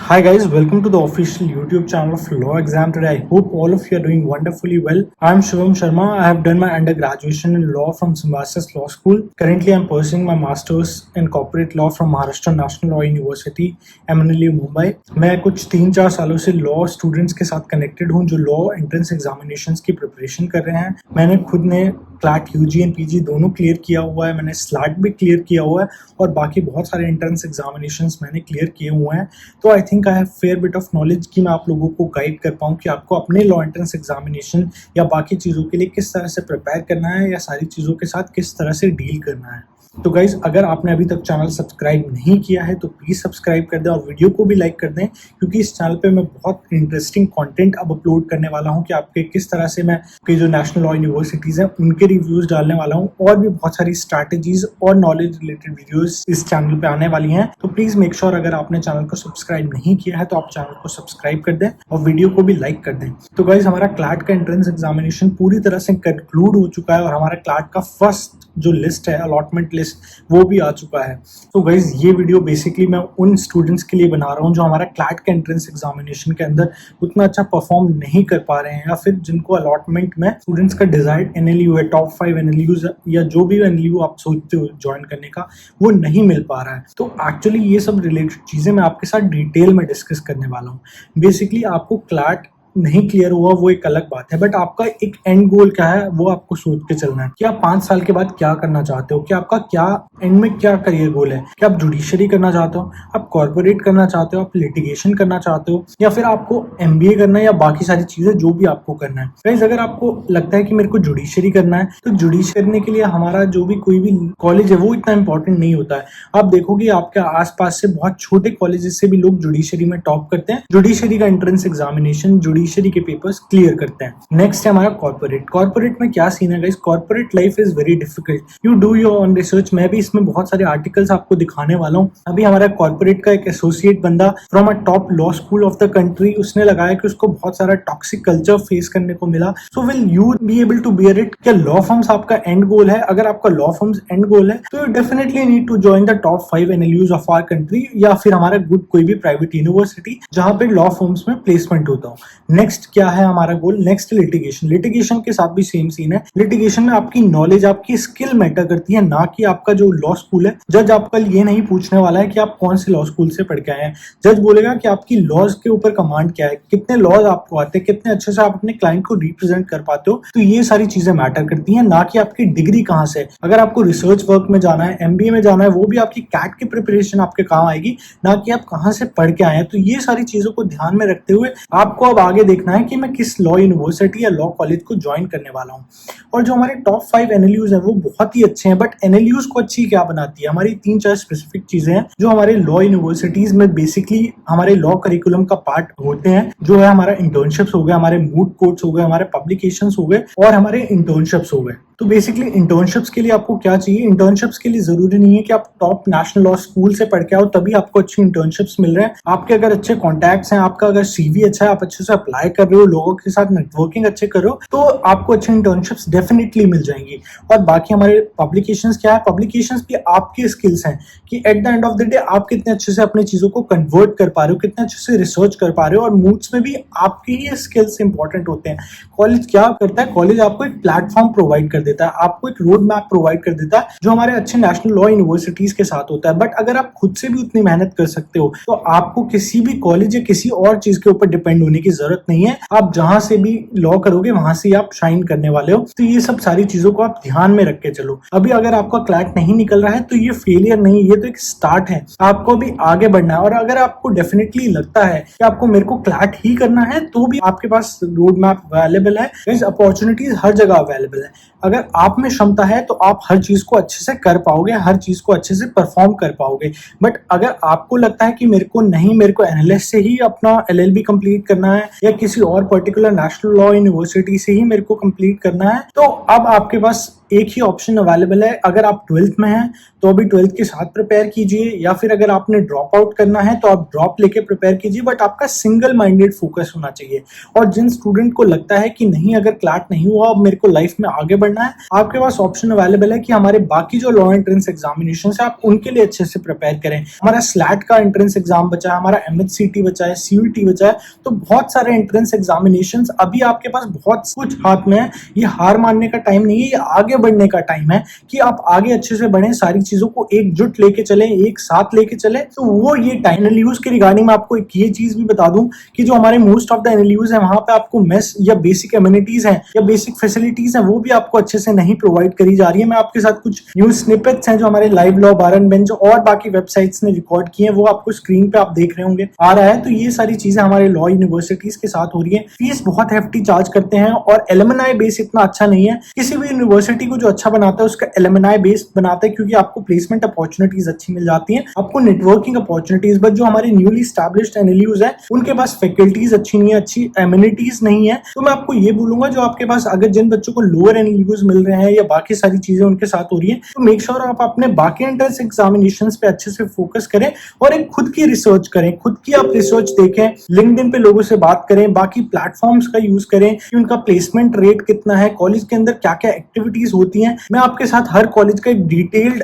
Hi guys, welcome to the official YouTube channel of Law Exam Today. I hope all of you are doing wonderfully well. I am Shivam Sharma. I have done my undergraduate in law from Symbiosis Law School. Currently, I am pursuing my masters in corporate law from Maharashtra National Law University, MNLU Mumbai. मैं कुछ 3-4 सालों से law students के साथ connected हूँ जो law entrance examinations की preparation कर रहे हैं. मैंने खुद ने क्लैट यूजी एंड पीजी दोनों क्लियर किया हुआ है. मैंने स्लैट भी क्लियर किया हुआ है और बाकी बहुत सारे एंट्रेंस एग्जामिनेशंस मैंने क्लियर किए हुए हैं. तो I think I have fair bit of knowledge कि मैं आप लोगों को गाइड कर पाऊँ कि आपको अपने लॉ एंट्रेंस एग्जामिनेशन या बाकी चीज़ों के लिए किस तरह से प्रिपेयर करना है या सारी चीज़ों के साथ किस तरह से डील करना है. तो गाइज, अगर आपने अभी तक चैनल सब्सक्राइब नहीं किया है तो प्लीज़ सब्सक्राइब कर दें और वीडियो को भी लाइक कर दें, क्योंकि इस चैनल पे मैं बहुत इंटरेस्टिंग कंटेंट अब अपलोड करने वाला हूं कि आपके किस तरह से मैं के जो नेशनल लॉ यूनिवर्सिटीज़ हैं उनके रिव्यूज़ डालने वाला हूं और भी बहुत सारी स्ट्रैटेजीज और नॉलेज रिलेटेड वीडियोज़ इस चैनल पर आने वाली हैं. तो प्लीज़ मेक श्योर अगर आपने चैनल को सब्सक्राइब नहीं किया है तो आप चैनल को सब्सक्राइब कर दें और वीडियो को भी लाइक कर दें. तो गाइज, हमारा क्लैट का एंट्रेंस एग्जामिनेशन पूरी तरह से कंक्लूड हो चुका है और हमारा क्लैट का फर्स्ट जो लिस्ट है, अलॉटमेंट लिस्ट, वो भी आ चुका है. तो गाइज, ये वीडियो बेसिकली मैं उन स्टूडेंट्स के लिए बना रहा हूँ जो हमारा क्लैट के एंट्रेंस एग्जामिनेशन के अंदर उतना अच्छा परफॉर्म नहीं कर पा रहे हैं या फिर जिनको अलॉटमेंट में स्टूडेंट्स का डिजायर्ड एनएलयू है, टॉप 5 एनएलयूज या जो भी एनएलयू आप सोचते हो ज्वाइन करने का, वो नहीं मिल पा रहा है. तो एक्चुअली ये सब रिलेटेड चीज़ें मैं आपके साथ डिटेल में डिस्कस करने वाला हूँ. बेसिकली आपको क्लैट नहीं क्लियर हुआ वो एक अलग बात है, बट आपका एक एंड गोल क्या है वो आपको सोच के चलना है कि आप 5 साल के बाद क्या करना चाहते हो, कि आपका क्या एंड में क्या करियर गोल है. कि आप जुडिशरी करना चाहते हो, आप कॉर्पोरेट करना चाहते हो, आप लिटिगेशन करना चाहते हो, या फिर आपको एमबीए करना है या बाकी सारी चीजें जो भी आपको करना है. गाइस, अगर आपको लगता है कि मेरे को जुडिशरी करना है तो जुडिशरी करने के लिए हमारा जो भी कोई भी कॉलेज है वो इतना इंपॉर्टेंट नहीं होता है. आप देखोगे आपके आसपास से बहुत छोटे कॉलेजेस से भी लोग जुडिशरी में टॉप करते हैं, जुडिशरी का एंट्रेंस एग्जामिनेशन, जुडिशरी के पेपर्स क्लियर करते हैं. नेक्स्ट है हमारा कॉर्पोरेट. कॉर्पोरेट में क्या सीन है guys? Corporate life is very difficult. You do your own research. मैं भी इसमें बहुत सारे आर्टिकल्स आपको दिखाने वाला हूँ. अभी हमारा कॉर्पोरेट का एक एसोसिएट बंदा from a top law school of the country, उसने लगाया कि उसको बहुत सारा टॉक्सिक कल्चर फेस करने को मिला. So will you be able to bear it? क्या लॉ फर्म्स आपका एंड गोल है? अगर आपका लॉ फर्म्स एंड गोल है तो you definitely need to join the top 5 NLUs of our country या फिर हमारा गुड कोई भी प्राइवेट यूनिवर्सिटी जहां पे लॉ फर्म्स में प्लेसमेंट होता हो. नेक्स्ट क्या है हमारा गोल? Next litigation. लिटिगेशन के साथ भी सेम सीन है. लिटिगेशन में आपकी नॉलेज, आपकी स्किल मैटर करती है, ना कि आपका जो लॉ स्कूल है. जज आपका ये नहीं पूछने वाला है कि आप कौन से लॉ स्कूल से पढ़ के आए हैं. जज बोलेगा कि आपकी लॉज के ऊपर कमांड क्या है, कितने लॉज आपको आते हैं, कितने अच्छे से आप अपने क्लाइंट को रिप्रेजेंट कर पाते हो. तो ये सारी चीजें मैटर करती हैं, ना कि आपकी डिग्री कहाँ से. अगर आपको रिसर्च वर्क में जाना है, एमबीए में जाना है, वो भी आपकी कैट की प्रिपरेशन आपके काम आएगी, ना कि आप कहाँ से पढ़ के आए हैं. तो ये सारी चीजों को ध्यान में रखते हुए आपको अब आगे देखना है कि मैं किस लॉ यूनिवर्सिटी या लॉ कॉलेज को ज्वाइन करने वाला हूं. और जो हमारे टॉप 5 एनएलयूज हैं वो बहुत ही अच्छे हैं, बट एनएलयूज को अच्छी क्या बनाती है? हमारी 3-4 स्पेसिफिक चीजें हैं जो हमारे लॉ यूनिवर्सिटीज में बेसिकली हमारे लॉ करिकुलम का पार्ट होते हैं. जो है हमारा इंटर्नशिप्स हो गए, हमारे मूट कोर्ट्स हो गए, हमारे पब्लिकेशंस हो गए और हमारे इंटर्नशिप्स हो गए. तो बेसिकली इंटर्नशिप्स के लिए आपको क्या चाहिए? इंटर्नशिप्स के लिए जरूरी नहीं है कि आप टॉप नेशनल लॉ स्कूल से पढ़ के आओ तभी आपको अच्छी इंटर्नशिप्स मिल रहे हैं. आपके अगर अच्छे कॉन्टैक्ट्स हैं, आपका अगर सीवी अच्छा है, आप अच्छे से अप्लाई कर रहे हो, लोगों के साथ नेटवर्किंग अच्छे कर रहे हो, तो आपको अच्छी इंटर्नशिप्स डेफिनेटली मिल जाएंगी. और बाकी हमारे पब्लिकेशंस क्या है? पब्लिकेशंस भी आपकी स्किल्स हैं कि at the end of the day आप कितने अच्छे से अपनी चीजों को कन्वर्ट कर पा रहे हो, कितने अच्छे से रिसर्च कर पा रहे हो. और मूड्स में भी आपके ही स्किल्स इंपॉर्टेंट होते हैं. कॉलेज क्या करता है? कॉलेज आपको एक प्लेटफॉर्म प्रोवाइड कर देता है, आपको एक रोड मैप प्रोवाइड कर देता है जो हमारे अच्छे नेशनल लॉ यूनिवर्सिटीज के साथ होता है. बट अगर आप खुद से भी उतनी मेहनत कर सकते हो तो आपको किसी भी कॉलेज या किसी और चीज के ऊपर डिपेंड होने की जरूरत नहीं है. आप जहां से भी लॉ करोगे वहां से आप शाइन करने वाले हो. तो ये सब सारी चीजों को आप ध्यान में रख के चलो. अभी अगर आपका क्लैट नहीं निकल रहा है तो ये फेलियर नहीं, ये तो एक स्टार्ट है. आपको भी आगे बढ़ना है. और अगर आपको डेफिनेटली लगता है कि आपको मेरे को क्लैट ही करना है तो भी आपके पास रोड मैप अवेलेबल है. अपॉर्चुनिटीज हर जगह अवेलेबल है. अगर आप में क्षमता है तो आप हर चीज को अच्छे से कर पाओगे, हर चीज को अच्छे से परफॉर्म कर पाओगे. बट अगर आपको लगता है कि मेरे को एनएलएस से ही अपना एलएलबी कंप्लीट करना है या किसी और पर्टिकुलर नेशनल लॉ यूनिवर्सिटी से ही मेरे को कंप्लीट करना है, तो अब आपके पास एक ही ऑप्शन अवेलेबल है। अगर आप 12th में हैं तो अभी 12th के साथ प्रिपेयर कीजिए, या फिर अगर आपने ड्रॉप आउट करना है तो आप ड्रॉप लेके प्रिपेयर कीजिए, बट आपका सिंगल माइंडेड फोकस होना चाहिए। और जिन स्टूडेंट को लगता है कि नहीं, अगर क्लैट नहीं हुआ, अब मेरे को लाइफ में आगे बढ़ना है, आपके पास ऑप्शन अवेलेबल है कि हमारे बाकी जो लॉ एंट्रेंस एग्जामिनेशन है आप उनके लिए अच्छे से प्रिपेयर करें। हमारा स्लैट का एंट्रेंस एग्जाम बचा है, हमारा MHCT बचा है, CUET बचा है, तो बहुत सारे एंट्रेंस एग्जामिनेशन अभी आपके पास बहुत कुछ हाथ में है। ये हार मानने का टाइम नहीं है, ये आगे बढ़ने का टाइम है कि आप आगे अच्छे से बढ़ें, सारी चीजों को एकजुट लेके चलें, एक साथ लेके चलें। तो वो ये टाइम एनएलयूज के रिगार्डिंग मैं आपको एक ये चीज भी बता दूं कि जो हमारे मोस्ट ऑफ द एनएलयूज है वहां पे आपको मेस या बेसिक एमिनिटीज है या बेसिक फैसिलिटीज है वो भी आपको अच्छे से नहीं प्रोवाइड करी जा रही है। मैं आपके साथ कुछ न्यूज स्निपेट्स हैं जो हमारे live law, bar and bench और बाकी वेबसाइट्स ने रिकॉर्ड किए हैं, वो आपको स्क्रीन पे आप देख रहे होंगे आ रहा है। तो ये सारी चीजें हमारे लॉ यूनिवर्सिटीज के साथ हो रही है। फीस बहुत हेफ्टी चार्ज करते हैं और एलुमनाई बेस इतना अच्छा नहीं है। किसी भी यूनिवर्सिटी को जो अच्छा बनाता है उसका एलुमनाई बेस बनाता है, क्योंकि आपको प्लेसमेंट अपॉर्चुनिटीज अच्छी मिल जाती हैं, आपको नेटवर्किंग अपॉर्चुनिटीज। बट जो हमारे न्यूली स्टैब्लिश्ड एनएलयूज है उनके पास फैकल्टीज अच्छी नहीं है, अच्छी एमिनिटीज नहीं है। तो मैं आपको ये बोलूंगा, जो आपके पास अगर जिन बच्चों को लोअर एनएलयूज मिल रहे हैं या बाकी सारी चीजें उनके साथ हो रही है, तो मेक श्योर आप अपने बाकी एंट्रेंस एग्जामिनेशंस पे अच्छे से फोकस करें और एक खुद की रिसर्च करें। खुद की आप रिसर्च देखें, लिंक्डइन पे लोगों से बात करें, बाकी प्लेटफॉर्म्स का यूज करें कि उनका प्लेसमेंट रेट कितना है, कॉलेज के अंदर क्या क्या एक्टिविटीज होती हैं। मैं आपके साथ हर कॉलेज का एक डिटेल्ड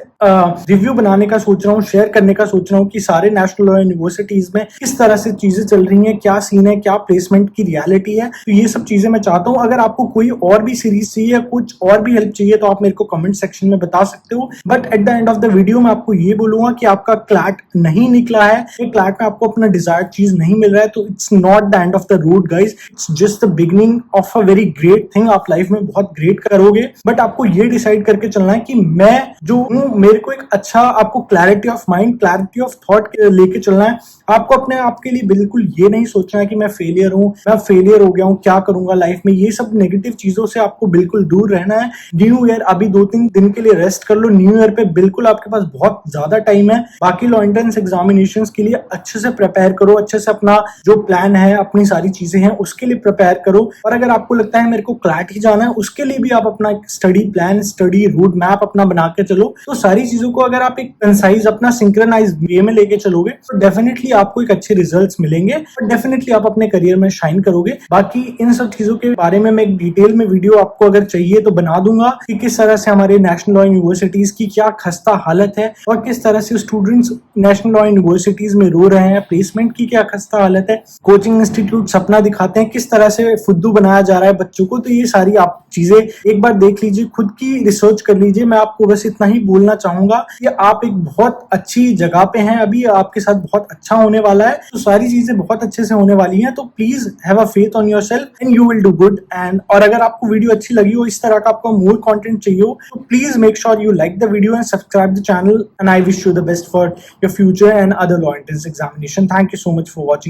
रिव्यू बनाने का सोच रहा हूँ, शेयर करने का सोच रहा हूँ कि सारे नेशनल लॉ यूनिवर्सिटीज में किस तरह से चीजें चल रही हैं, क्या सीन है, क्या प्लेसमेंट की रियलिटी है। तो ये सब चीजें मैं चाहता हूँ। अगर आपको कोई और भी सीरीज चाहिए या कुछ और भी हेल्प चाहिए तो आप मेरे को कमेंट सेक्शन में बता सकते हो। But at the end of the video मैं आपको ये बोलूंगा कि आपका क्लैट नहीं निकला है, क्लैट में आपको अपना डिजायर्ड चीज नहीं मिल रहा है, तो it's not the end of the road guys, it's just the beginning of a very great thing. आप लाइफ में बहुत ग्रेट करोगे, बट आपको ये डिसाइड करके चलना है कि मैं जो हूँ, मेरे को एक अच्छा, आपको clarity of mind, clarity of thought लेके चलना है। आपको अपने आप के लिए बिल्कुल ये नहीं सोचना है कि मैं फेलियर हूं, मैं फेलियर हो गया हूं, क्या करूंगा लाइफ में। ये सब नेगेटिव चीजों से आपको बिल्कुल दूर रहना है। न्यू ईयर, अभी 2-3 दिन के लिए रेस्ट कर लो। न्यू ईयर पे बिल्कुल आपके पास बहुत ज्यादा टाइम है। बाकी लॉ एंट्रेंस एग्जामिनेशंस के लिए अच्छे से प्रिपेयर करो, अच्छे से अपना जो प्लान है, अपनी सारी चीजें हैं उसके लिए प्रिपेयर करो। और अगर आपको लगता है मेरे को क्लैट ही जाना है, उसके लिए भी आप अपना study plan, study route map अपना बना के चलो। तो सारी चीजों को अगर आप एक कंसाइज, अपना सिंक्रोनाइज वे में लेके चलोगे तो डेफिनेटली आपको एक अच्छे रिजल्ट्स मिलेंगे और डेफिनेटली आप अपने करियर में शाइन करोगे। बाकी इन सब चीजों के बारे में मैं एक डिटेल में वीडियो आपको अगर चाहिए तो बना दूंगा कि किस तरह से हमारे नेशनल लॉ यूनिवर्सिटीज की क्या खस्ता हालत है और किस तरह से स्टूडेंट्स नेशनल लॉ यूनिवर्सिटीज में रो रहे हैं, प्लेसमेंट की क्या खस्ता हालत है, कोचिंग इंस्टीट्यूट सपना दिखाते हैं, किस तरह से फुद्दू बनाया जा रहा है बच्चों को। तो ये सारी आप चीजें एक बार देख लीजिए, खुद की रिसर्च कर लीजिए। मैं आपको बस इतना ही बोलना चाहूंगा कि आप एक बहुत अच्छी जगह पे हैं, अभी आपके साथ बहुत अच्छा होने वाला है, तो सारी चीजें बहुत अच्छे से होने वाली हैं। तो please have a faith on yourself and you will do good. And और अगर आपको वीडियो अच्छी लगी हो, इस तरह का आपको मोर कंटेंट चाहिए हो, तो please make sure you like the video and subscribe the channel. And I wish you the best for your future and other law entrance examination. Thank you so much for watching.